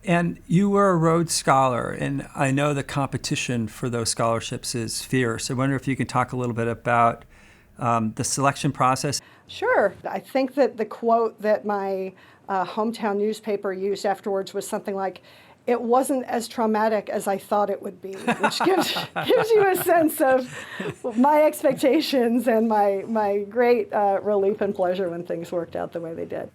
And you were a Rhodes Scholar, and I know the competition for those scholarships is fierce. I wonder if you can talk a little bit about the selection process. Sure. I think that the quote that my hometown newspaper used afterwards was something like, "It wasn't as traumatic as I thought it would be," which gives you a sense of my expectations and my great relief and pleasure when things worked out the way they did.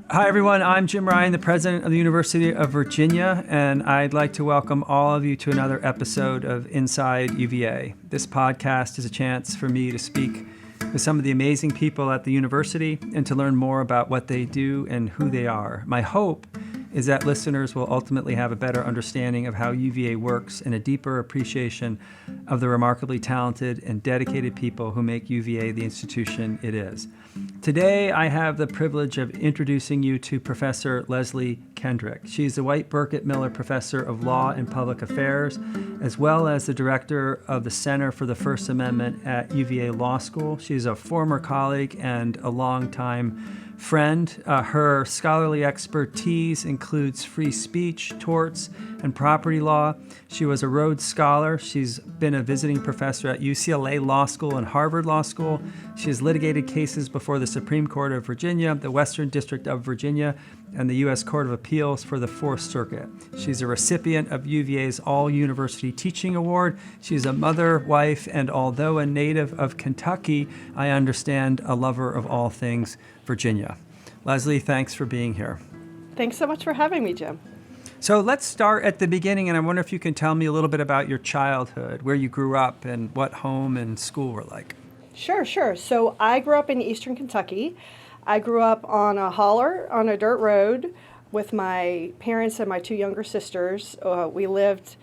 Hi, everyone. I'm Jim Ryan, the president of the University of Virginia, and I'd like to welcome all of you to another episode of Inside UVA. This podcast is a chance for me to speak with some of the amazing people at the university and to learn more about what they do and who they are. My hope is that listeners will ultimately have a better understanding of how UVA works and a deeper appreciation of the remarkably talented and dedicated people who make UVA the institution it is. Today, I have the privilege of introducing you to Professor Leslie Kendrick. She's the White Burkett Miller Professor of Law and Public Affairs, as well as the Director of the Center for the First Amendment at UVA Law School. She's a former colleague and a longtime friend. Her scholarly expertise includes free speech, torts, and property law. She was a Rhodes Scholar. She's been a visiting professor at UCLA Law School and Harvard Law School. She has litigated cases before the Supreme Court of Virginia, the Western District of Virginia, and the U.S. Court of Appeals for the Fourth Circuit. She's a recipient of UVA's All-University Teaching Award. She's a mother, wife, and although a native of Kentucky, I understand a lover of all things Virginia. Leslie, thanks for being here. Thanks so much for having me, Jim. So let's start at the beginning, and I wonder if you can tell me a little bit about your childhood, where you grew up, and what home and school were like. Sure. So I grew up in eastern Kentucky. I grew up on a holler on a dirt road with my parents and my two younger sisters. We lived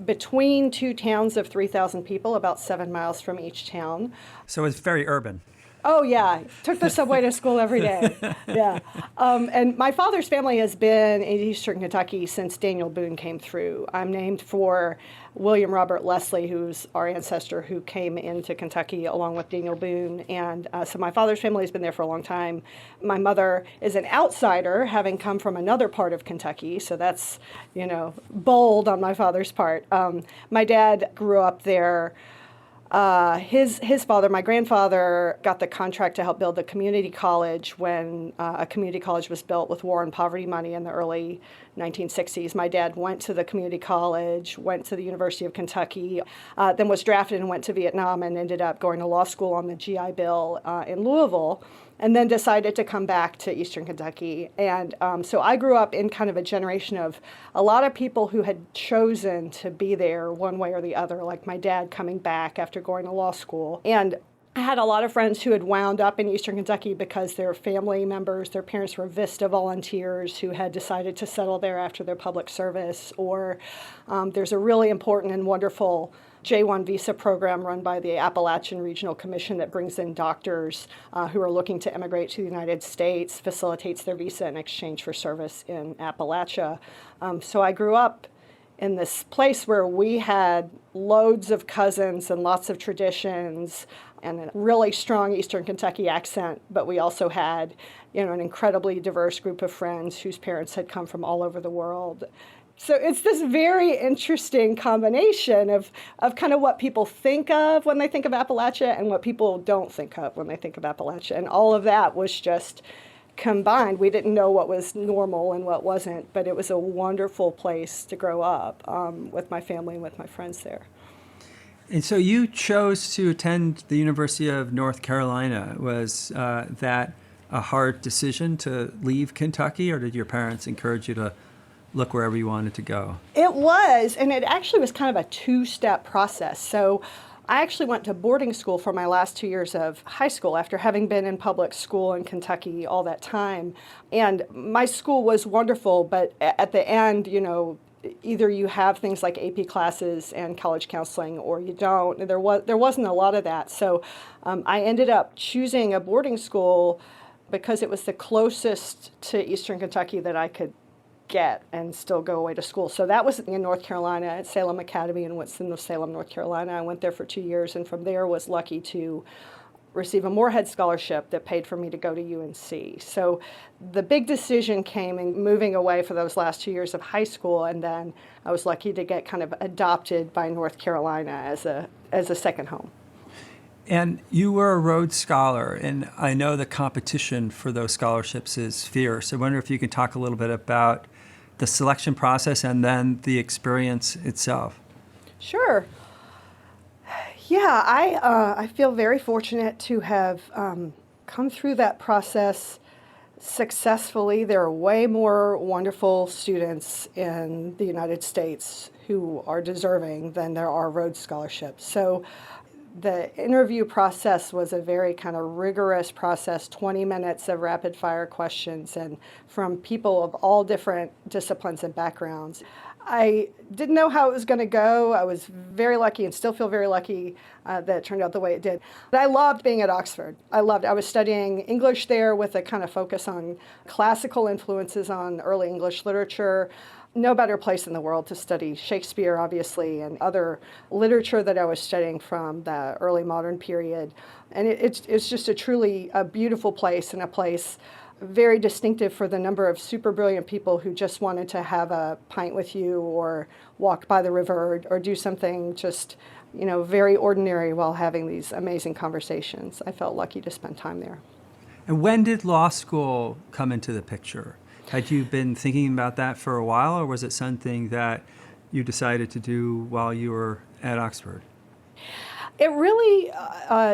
between two towns of 3,000 people, about 7 miles from each town. So it's very urban. Oh, yeah. Took the subway to school every day. Yeah. And my father's family has been in eastern Kentucky since Daniel Boone came through. I'm named for William Robert Leslie, who's our ancestor who came into Kentucky along with Daniel Boone. And so my father's family has been there for a long time. My mother is an outsider, having come from another part of Kentucky. So that's, bold on my father's part. My dad grew up there. His father, my grandfather, got the contract to help build the community college when a community college was built with war and poverty money in the early 1960s. My dad went to the community college, went to the University of Kentucky, then was drafted and went to Vietnam and ended up going to law school on the GI Bill in Louisville, and then decided to come back to eastern Kentucky. And so I grew up in kind of a generation of a lot of people who had chosen to be there one way or the other, like my dad coming back after going to law school. And I had a lot of friends who had wound up in eastern Kentucky because their family members, their parents were VISTA volunteers who had decided to settle there after their public service, or there's a really important and wonderful J-1 visa program run by the Appalachian Regional Commission that brings in doctors who are looking to immigrate to the United States, facilitates their visa in exchange for service in Appalachia. So I grew up in this place where we had loads of cousins and lots of traditions and a really strong Eastern Kentucky accent, but we also had, an incredibly diverse group of friends whose parents had come from all over the world. So it's this very interesting combination of kind of what people think of when they think of Appalachia and what people don't think of when they think of Appalachia. And all of that was just combined. We didn't know what was normal and what wasn't, but it was a wonderful place to grow up with my family and with my friends there. And so you chose to attend the University of North Carolina. Was that a hard decision to leave Kentucky, or did your parents encourage you to look wherever you wanted to go? It was, and it actually was kind of a two-step process. So I actually went to boarding school for my last 2 years of high school after having been in public school in Kentucky all that time. And my school was wonderful, but at the end, either you have things like AP classes and college counseling or you don't. There wasn't a lot of that. So I ended up choosing a boarding school because it was the closest to Eastern Kentucky that I could get and still go away to school. So that was in North Carolina at Salem Academy in Winston-Salem, North Carolina. I went there for 2 years, and from there was lucky to receive a Moorhead scholarship that paid for me to go to UNC. So the big decision came in moving away for those last 2 years of high school, and then I was lucky to get kind of adopted by North Carolina as a second home. And you were a Rhodes Scholar, and I know the competition for those scholarships is fierce. I wonder if you can talk a little bit about the selection process and then the experience itself. Sure. Yeah, I feel very fortunate to have come through that process successfully. There are way more wonderful students in the United States who are deserving than there are Rhodes scholarships. So the interview process was a very kind of rigorous process, 20 minutes of rapid fire questions, and from people of all different disciplines and backgrounds. I didn't know how it was going to go. I was very lucky and still feel very lucky that it turned out the way it did. But I loved being at Oxford. I was studying English there with a kind of focus on classical influences on early English literature. No better place in the world to study Shakespeare, obviously, and other literature that I was studying from the early modern period. And it's just a truly a beautiful place, and a place very distinctive for the number of super brilliant people who just wanted to have a pint with you or walk by the river or do something just, very ordinary while having these amazing conversations. I felt lucky to spend time there. And when did law school come into the picture? Had you been thinking about that for a while, or was it something that you decided to do while you were at Oxford? It really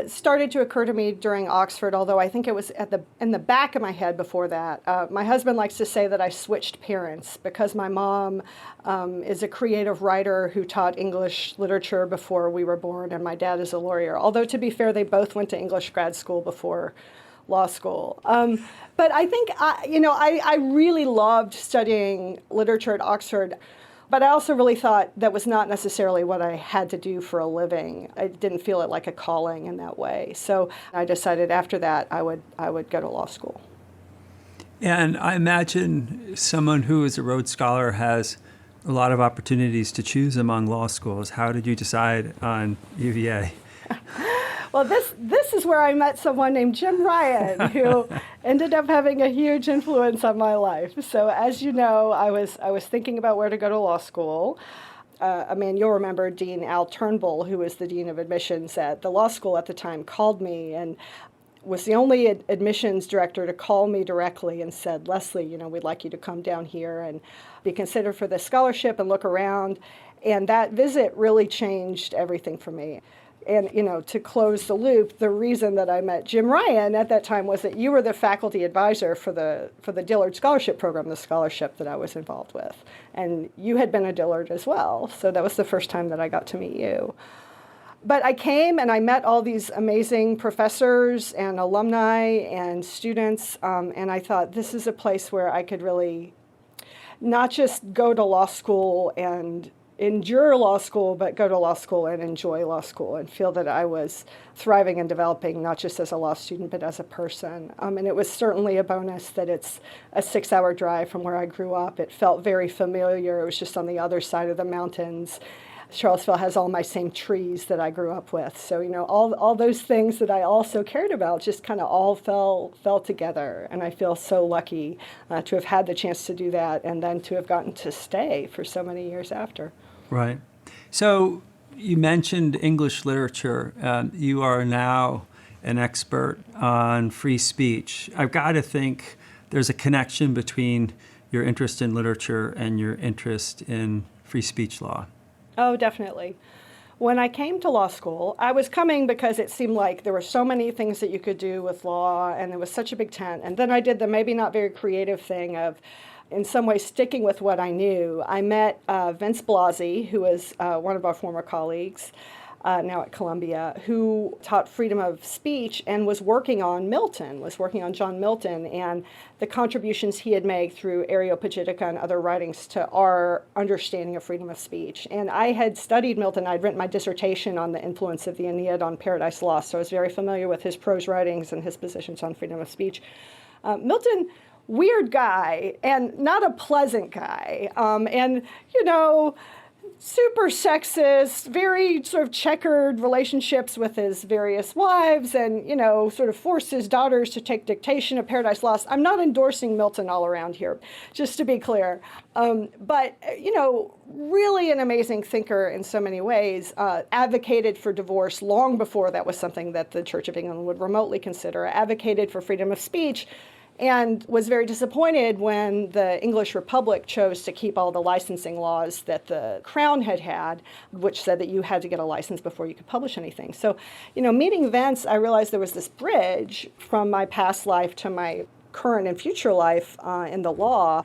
started to occur to me during Oxford, although I think it was in the back of my head before that. My husband likes to say that I switched parents because my mom is a creative writer who taught English literature before we were born, and my dad is a lawyer. Although, to be fair, they both went to English grad school before law school. But I think, I really loved studying literature at Oxford. But I also really thought that was not necessarily what I had to do for a living. I didn't feel it like a calling in that way. So I decided after that I would go to law school. And I imagine someone who is a Rhodes Scholar has a lot of opportunities to choose among law schools. How did you decide on UVA? Well, this is where I met someone named Jim Ryan, who ended up having a huge influence on my life. So as you know, I was thinking about where to go to law school. You'll remember Dean Al Turnbull, who was the dean of admissions at the law school at the time, called me and was the only admissions director to call me directly and said, Leslie, we'd like you to come down here and be considered for this scholarship and look around. And that visit really changed everything for me. And, to close the loop, the reason that I met Jim Ryan at that time was that you were the faculty advisor for the Dillard Scholarship Program, the scholarship that I was involved with. And you had been a Dillard as well, so that was the first time that I got to meet you. But I came and I met all these amazing professors and alumni and students, and I thought this is a place where I could really not just go to law school and endure law school, but go to law school and enjoy law school and feel that I was thriving and developing, not just as a law student, but as a person. And it was certainly a bonus that it's a 6-hour drive from where I grew up. It felt very familiar. It was just on the other side of the mountains. Charlottesville has all my same trees that I grew up with. So, all those things that I also cared about just kind of all fell together. And I feel so lucky to have had the chance to do that and then to have gotten to stay for so many years after. Right. So you mentioned English literature. You are now an expert on free speech. I've got to think there's a connection between your interest in literature and your interest in free speech law. Oh, definitely. When I came to law school, I was coming because it seemed like there were so many things that you could do with law, and there was such a big tent. And then I did the maybe not very creative thing of, in some ways, sticking with what I knew. I met Vince Blasi, who is one of our former colleagues, now at Columbia, who taught freedom of speech and was working on John Milton, and the contributions he had made through Areopagitica and other writings to our understanding of freedom of speech. And I had studied Milton. I'd written my dissertation on the influence of the Aeneid on Paradise Lost, so I was very familiar with his prose writings and his positions on freedom of speech. Milton, weird guy and not a pleasant guy. super sexist, very sort of checkered relationships with his various wives and, sort of forced his daughters to take dictation of Paradise Lost. I'm not endorsing Milton all around here, just to be clear. But, really an amazing thinker in so many ways, advocated for divorce long before that was something that the Church of England would remotely consider, advocated for freedom of speech, and was very disappointed when the English Republic chose to keep all the licensing laws that the Crown had, which said that you had to get a license before you could publish anything. So, meeting Vince, I realized there was this bridge from my past life to my current and future life in the law,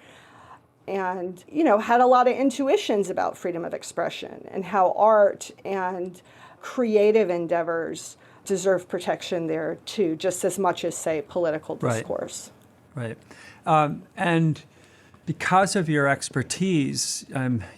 and, had a lot of intuitions about freedom of expression and how art and creative endeavors deserve protection there too, just as much as, say, political discourse. Right. And because of your expertise,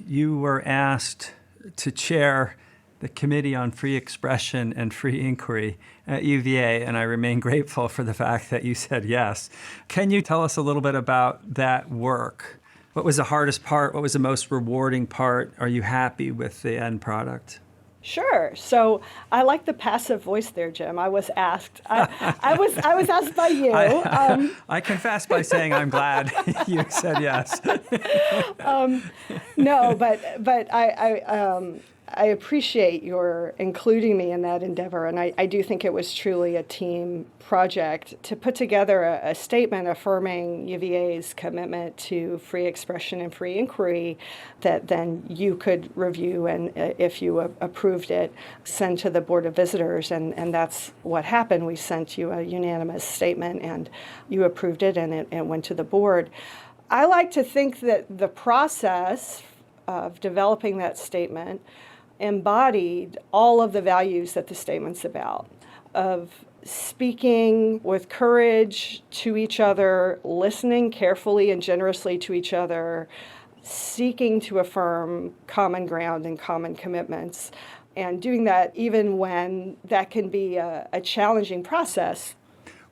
you were asked to chair the Committee on Free Expression and Free Inquiry at UVA, and I remain grateful for the fact that you said yes. Can you tell us a little bit about that work? What was the hardest part? What was the most rewarding part? Are you happy with the end product? Sure. So I like the passive voice there, Jim. I was asked. I was asked by you. I confess by saying I'm glad you said yes. No, but I appreciate your including me in that endeavor, and I do think it was truly a team project to put together a statement affirming UVA's commitment to free expression and free inquiry that then you could review and, if you approved it, send to the Board of Visitors, and that's what happened. We sent you a unanimous statement, and you approved it, and it went to the board. I like to think that the process of developing that statement embodied all of the values that the statement's about, of speaking with courage to each other, listening carefully and generously to each other, seeking to affirm common ground and common commitments, and doing that even when that can be a challenging process.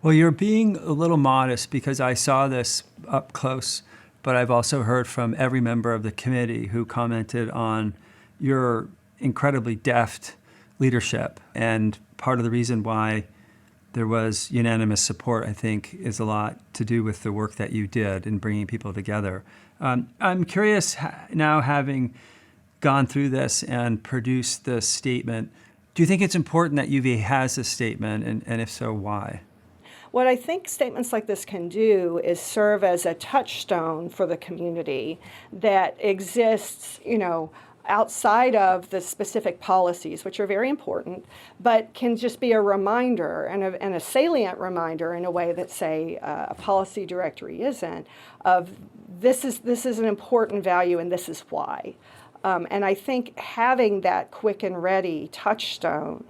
Well, you're being a little modest because I saw this up close, but I've also heard from every member of the committee who commented on your incredibly deft leadership. And part of the reason why there was unanimous support, I think, is a lot to do with the work that you did in bringing people together. I'm curious now, having gone through this and produced this statement, do you think it's important that UVA has this statement, and if so, why? What I think statements like this can do is serve as a touchstone for the community that exists, outside of the specific policies, which are very important, but can just be a reminder and a salient reminder in a way that, say, a policy directory isn't, of this is an important value and this is why. And I think having that quick and ready touchstone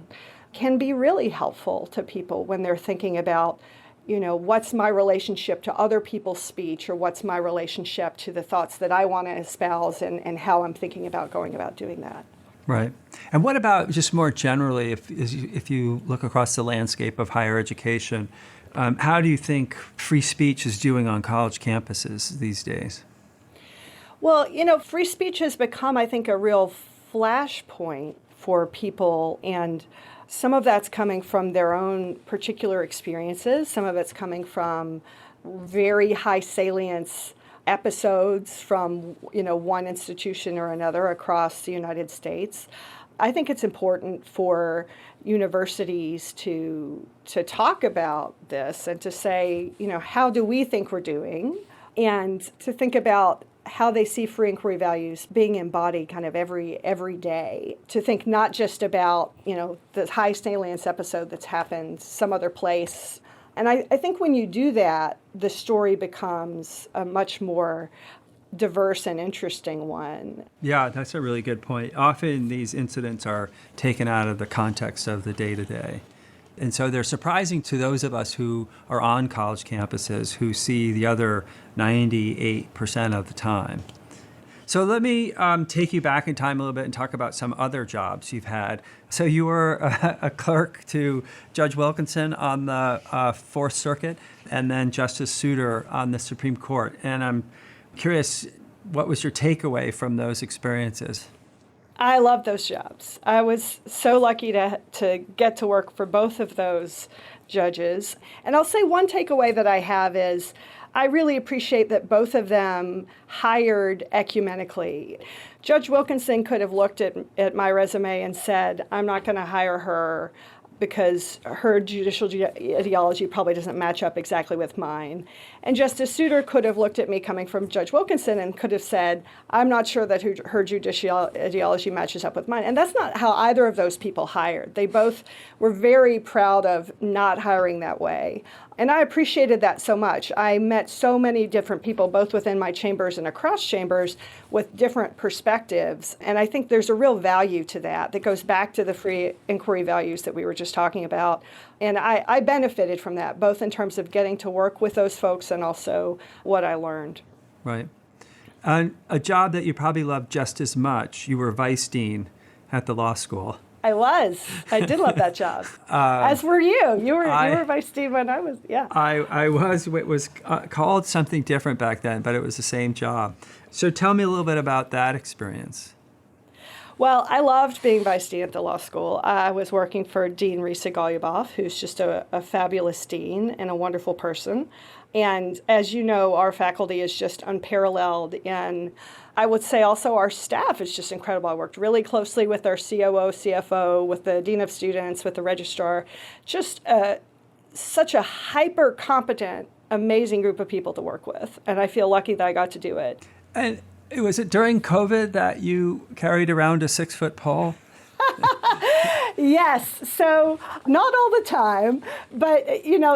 can be really helpful to people when they're thinking about, what's my relationship to other people's speech, or what's my relationship to the thoughts that I want to espouse, and how I'm thinking about going about doing that. Right. And what about just more generally, if you look across the landscape of higher education, how do you think free speech is doing on college campuses these days? Well, free speech has become, I think, a real flashpoint for people, and some of that's coming from their own particular experiences. Some of it's coming from very high salience episodes from, one institution or another across the United States. I think it's important for universities to talk about this and to say, how do we think we're doing? And to think about how they see free inquiry values being embodied kind of every day, to think not just about, the high salience episode that's happened some other place. And I think when you do that, the story becomes a much more diverse and interesting one. Yeah, that's a really good point. Often these incidents are taken out of the context of the day-to-day. And so they're surprising to those of us who are on college campuses, who see the other 98% of the time. So let me take you back in time a little bit and talk about some other jobs you've had. So you were a clerk to Judge Wilkinson on the Fourth Circuit, and then Justice Souter on the Supreme Court. And I'm curious, what was your takeaway from those experiences? I love those jobs. I was so lucky to get to work for both of those judges. And I'll say one takeaway that I have is I really appreciate that both of them hired ecumenically. Judge Wilkinson could have looked at my resume and said, I'm not going to hire her because her judicial ideology probably doesn't match up exactly with mine. And Justice Souter could have looked at me coming from Judge Wilkinson and could have said, I'm not sure that her judicial ideology matches up with mine. And that's not how either of those people hired. They both were very proud of not hiring that way. And I appreciated that so much. I met so many different people, both within my chambers and across chambers, with different perspectives. And I think there's a real value to that goes back to the free inquiry values that we were just talking about. And I benefited from that, both in terms of getting to work with those folks and also what I learned. Right. A job that you probably loved just as much, you were vice dean at the law school. I did love that job. As were you. You were vice dean when I was, yeah. I was. It was called something different back then, but it was the same job. So tell me a little bit about that experience. Well, I loved being vice dean at the law school. I was working for Dean Risa Golubov, who's just a fabulous dean and a wonderful person. And as you know, our faculty is just unparalleled. And I would say also our staff is just incredible. I worked really closely with our COO, CFO, with the dean of students, with the registrar. Just such a hyper-competent, amazing group of people to work with. And I feel lucky that I got to do it. And was it during COVID that you carried around a 6-foot pole? Yes. So not all the time, but,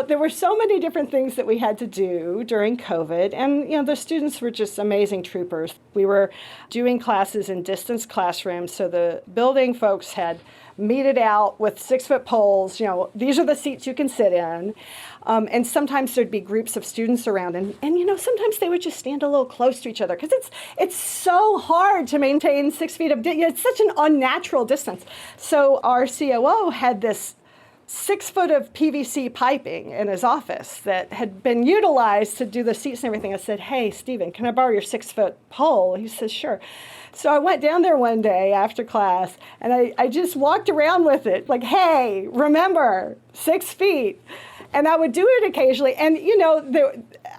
there were so many different things that we had to do during COVID. And, the students were just amazing troopers. We were doing classes in distance classrooms. So the building folks had meted out with 6-foot poles. These are the seats you can sit in. And sometimes there'd be groups of students around. And sometimes they would just stand a little close to each other because it's so hard to maintain 6 feet of it's such an unnatural distance. So our COO had this 6 foot of PVC piping in his office that had been utilized to do the seats and everything. I said, hey, Stephen, can I borrow your 6-foot pole? He says, sure. So I went down there one day after class, and I just walked around with it, like, hey, remember, 6 feet. And I would do it occasionally. And,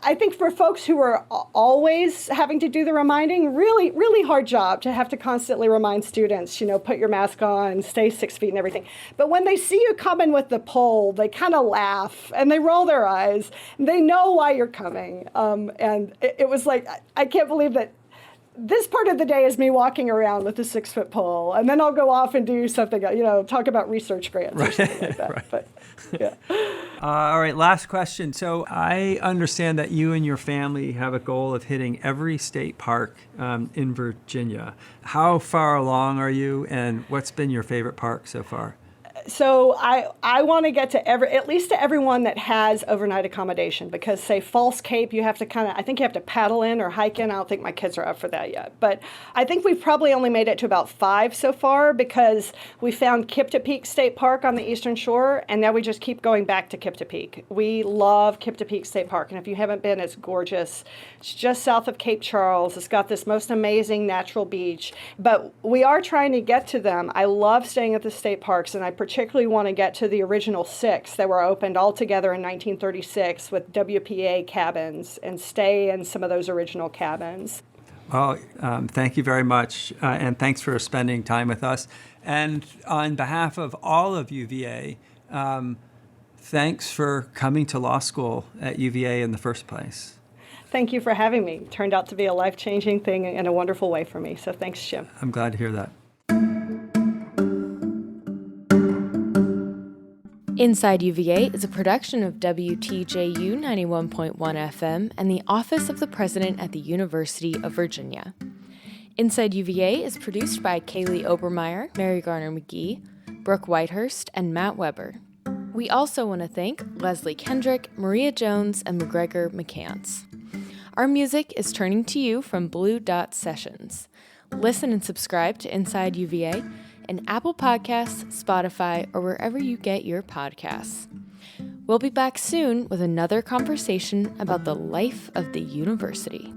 I think for folks who are always having to do the reminding, really, really hard job to have to constantly remind students, put your mask on, stay 6 feet and everything. But when they see you coming with the pole, they kind of laugh and they roll their eyes. And they know why you're coming. And it was like, I can't believe that this part of the day is me walking around with a 6-foot pole, and then I'll go off and do something, talk about research grants or something like that. Right. But, yeah. All right, last question. So I understand that you and your family have a goal of hitting every state park in Virginia. How far along are you, and what's been your favorite park so far? So I want to get to at least to everyone that has overnight accommodation, because say False Cape, you have to I think you have to paddle in or hike in. I don't think my kids are up for that yet. But I think we've probably only made it to about 5 so far, because we found Kipta State Park on the Eastern Shore, and now we just keep going back to Kipta. We love Kipta State Park, and if you haven't been, it's gorgeous. It's just south of Cape Charles. It's got this most amazing natural beach, but we are trying to get to them. I love staying at the state parks, and I particularly want to get to the original 6 that were opened all together in 1936 with WPA cabins, and stay in some of those original cabins. Well, thank you very much, and thanks for spending time with us. And on behalf of all of UVA, thanks for coming to law school at UVA in the first place. Thank you for having me. It turned out to be a life-changing thing in a wonderful way for me. So thanks, Jim. I'm glad to hear that. Inside UVA is a production of WTJU 91.1 FM and the Office of the President at the University of Virginia. Inside UVA is produced by Kaylee Obermeyer, Mary Garner McGee, Brooke Whitehurst, and Matt Weber. We also want to thank Leslie Kendrick, Maria Jones, and McGregor McCants. Our music is Turning to You from Blue Dot Sessions. Listen and subscribe to Inside UVA in Apple Podcasts, Spotify, or wherever you get your podcasts. We'll be back soon with another conversation about the life of the university.